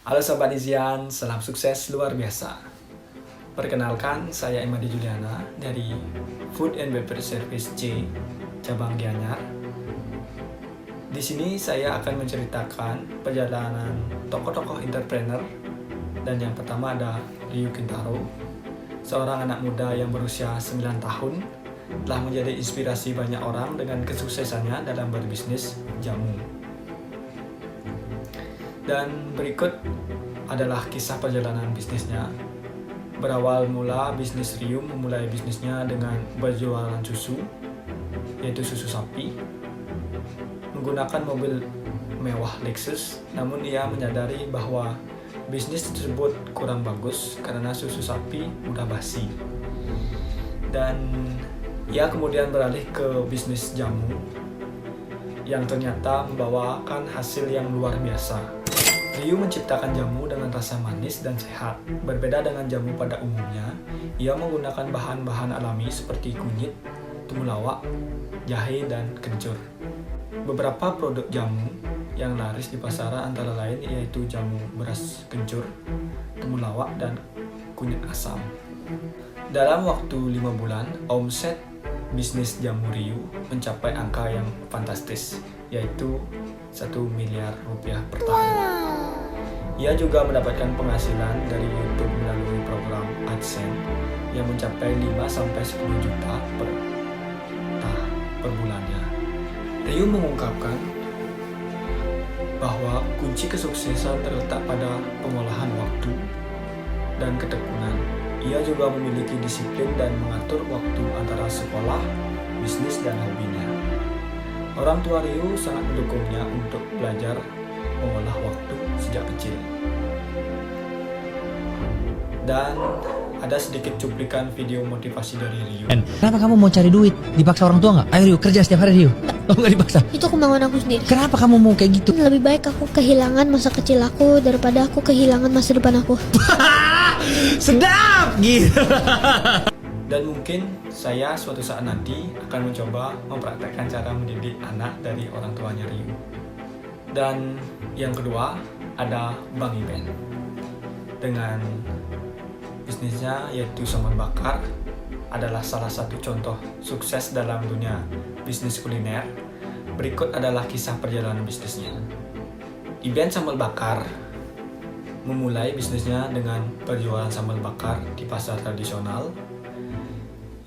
Halo Sobat Izian, salam sukses luar biasa. Perkenalkan, saya Imadi Juliana dari Food and Beverage Service C, cabang Gianyar. Di sini saya akan menceritakan perjalanan tokoh-tokoh entrepreneur, dan yang pertama ada Ryu Kintaro, seorang anak muda yang berusia 9 tahun, telah menjadi inspirasi banyak orang dengan kesuksesannya dalam berbisnis jamu. Dan berikut adalah kisah perjalanan bisnisnya. Berawal mula, bisnis Ryu memulai bisnisnya dengan berjualan susu, yaitu susu sapi, menggunakan mobil mewah Lexus. Namun ia menyadari bahwa bisnis tersebut kurang bagus karena susu sapi mudah basi. Dan ia kemudian beralih ke bisnis jamu yang ternyata membawakan hasil yang luar biasa. Ryu menciptakan jamu dengan rasa manis dan sehat. Berbeda dengan jamu pada umumnya, ia menggunakan bahan-bahan alami seperti kunyit, temulawak, jahe, dan kencur. Beberapa produk jamu yang laris di pasaran antara lain yaitu jamu beras kencur, temulawak, dan kunyit asam. Dalam waktu 5 bulan, omset bisnis jamu Ryu mencapai angka yang fantastis, yaitu 1 miliar rupiah per tahun. Ia juga mendapatkan penghasilan dari YouTube melalui program AdSense yang mencapai 5-10 juta per bulannya. Ryu mengungkapkan bahwa kunci kesuksesan terletak pada pengolahan waktu dan ketekunan. Ia juga memiliki disiplin dan mengatur waktu antara sekolah, bisnis, dan hobinya. Orang tua Ryu sangat mendukungnya untuk belajar mengolah waktu sejak kecil. Dan ada sedikit cuplikan video motivasi dari Ryu. Kenapa kamu mau cari duit? Dipaksa orang tua nggak? Ayo Ryu, kerja setiap hari Ryu. Oh, nggak dipaksa? Itu kemauan aku sendiri. Kenapa kamu mau kayak gitu? Lebih baik aku kehilangan masa kecil aku daripada aku kehilangan masa depan aku. Sedap gitu. Dan mungkin saya suatu saat nanti akan mencoba mempraktekkan cara mendidik anak dari orang tuanya Ryu. Dan yang kedua ada Bang Iben dengan bisnisnya yaitu sambal bakar, adalah salah satu contoh sukses dalam dunia bisnis kuliner. Berikut adalah kisah perjalanan bisnisnya. Iben Sambal Bakar memulai bisnisnya dengan berjualan sambal bakar di pasar tradisional.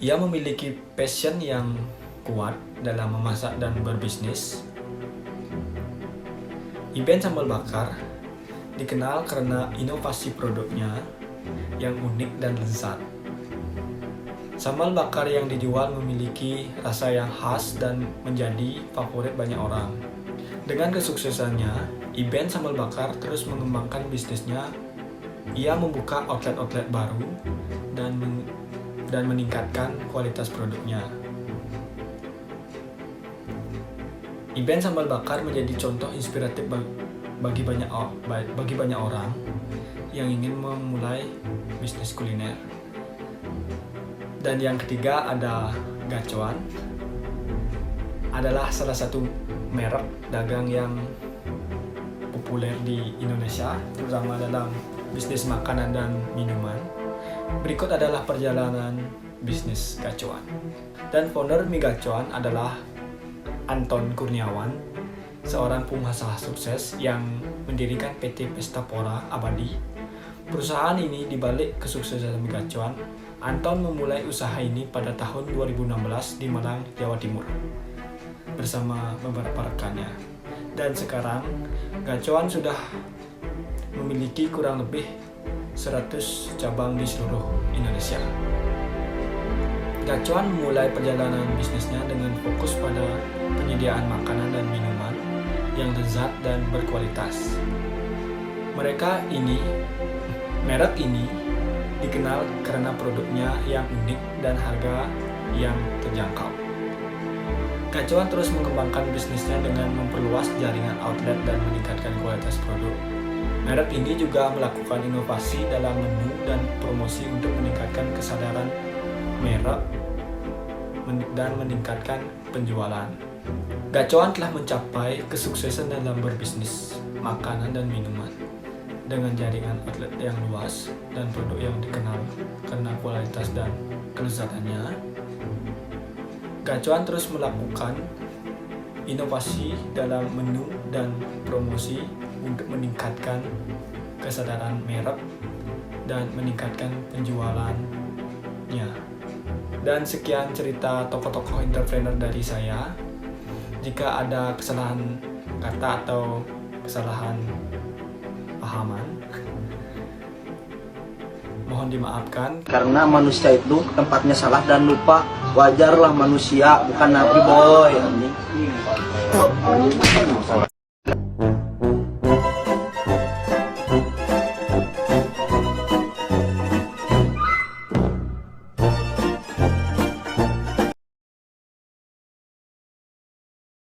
Ia memiliki passion yang kuat dalam memasak dan berbisnis. Iben Sambal Bakar dikenal karena inovasi produknya yang unik dan lezat. Sambal bakar yang dijual memiliki rasa yang khas dan menjadi favorit banyak orang. Dengan kesuksesannya, Iben Sambal Bakar terus mengembangkan bisnisnya. Ia membuka outlet-outlet baru dan meningkatkan kualitas produknya. Iben Sambal Bakar menjadi contoh inspiratif bagi banyak orang yang ingin memulai bisnis kuliner. Dan yang ketiga ada Gacuan, adalah salah satu merek dagang yang populer di Indonesia, terutama dalam bisnis makanan dan minuman. Berikut adalah perjalanan bisnis Gacuan. Dan founder mie Gacuan adalah Anton Kurniawan, seorang pengusaha sukses yang mendirikan PT Pesta Pora Abadi. Perusahaan ini dibalik kesuksesan mie Gacuan, Anton memulai usaha ini pada tahun 2016 di Malang, Jawa Timur bersama beberapa rekannya. Dan sekarang Gacuan sudah memiliki kurang lebih 100 cabang di seluruh Indonesia. Gacuan memulai perjalanan bisnisnya dengan fokus pada penyediaan makanan dan minuman yang lezat dan berkualitas. Merek ini dikenal karena produknya yang unik dan harga yang terjangkau. Gacuan terus mengembangkan bisnisnya dengan memperluas jaringan outlet dan meningkatkan kualitas produk. Merek ini juga melakukan inovasi dalam menu dan promosi untuk meningkatkan kesadaran merek dan meningkatkan penjualan. Gacuan telah mencapai kesuksesan dalam berbisnis makanan dan minuman. dengan jaringan outlet yang luas dan produk yang dikenal karena kualitas dan kelezatannya. Gacuan terus melakukan inovasi dalam menu dan promosi untuk meningkatkan kesadaran merek dan meningkatkan penjualannya. Dan sekian cerita tokoh-tokoh entrepreneur dari saya. Jika ada kesalahan kata atau kesalahan pahaman, mohon dimaafkan. Karena manusia itu tempatnya salah dan lupa, wajarlah manusia bukan nabi boy.